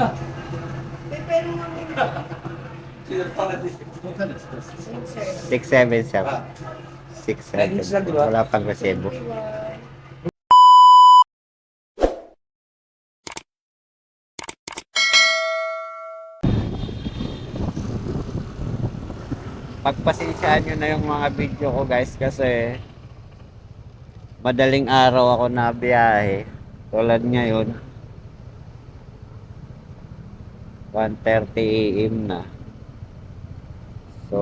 Hala! 677. 67. Wala pang resebo. Pagpasensyaan nyo na yung mga video ko guys kasi madaling araw ako na biyahe. Tulad ngayon 1:30 AM na. So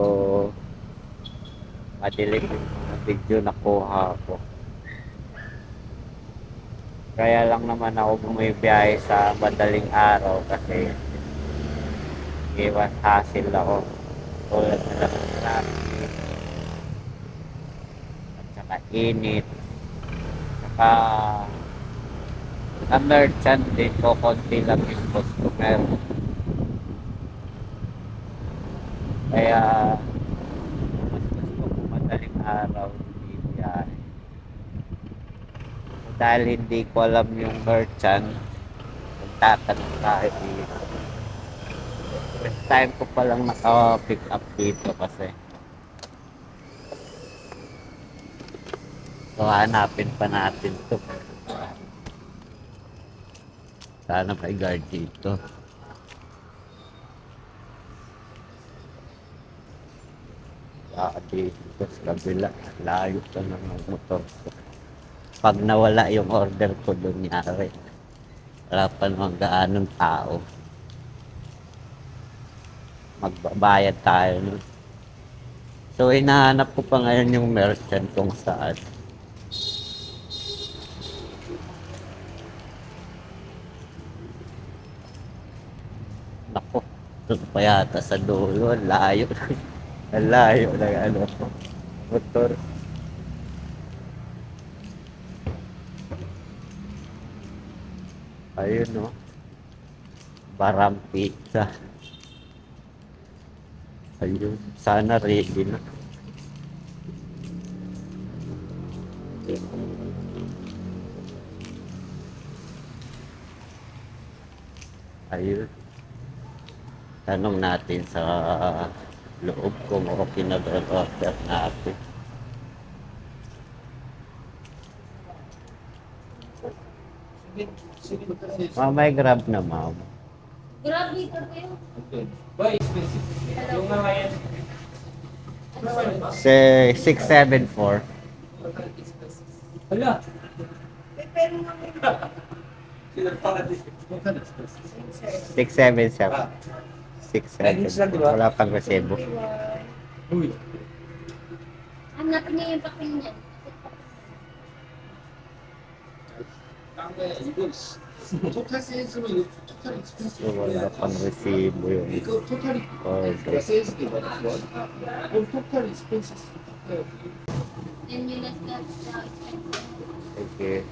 madilim yung mga video na kuha ko. Kaya lang naman ako bumibiyahe sa madaling araw kasi iwas hassle ako. Tulad na lang ng traffic at saka init. Saka sa merchant din ko konti lang yung customer. Kaya mas gusto ko madaling araw bumibiyahe. Dahil hindi ko alam yung merchant, magtatanong tayo dito. First time ko palang naka-pick up dito kasi. So hanapin pa natin to. Sana may guard dito. Dito sa kabila, layo ka ng motor ko. Pag nawala yung order ko doon nyari, wala pa naman gaanong tao. Magbabayad tayo nun. So hinahanap ko pa ngayon yung merchant kung saan. Nako, doon pa yata sa dulo, ang layo. Ang layo ng ano, motor. Ayun no, Baram Pizza. Ayun, sana ready na. Ayun. Tanong natin sa loob kung okay na ba ang order natin. May grab na ma'am. Grab dito kayo. Okay. Bye, expensive. Yung mga yan. 674. Hala! Sila pala dito. 677. 677. Wala pang resebo. Uy. Hanapin niya yung papel niya. 토탈 세일즈면 이거 토탈 익스펜스 So wala pang resibo yung 이거 토탈 order. 세일즈 이거는 그럼 토탈 익스펜스 Then you left that sa expense. Sige.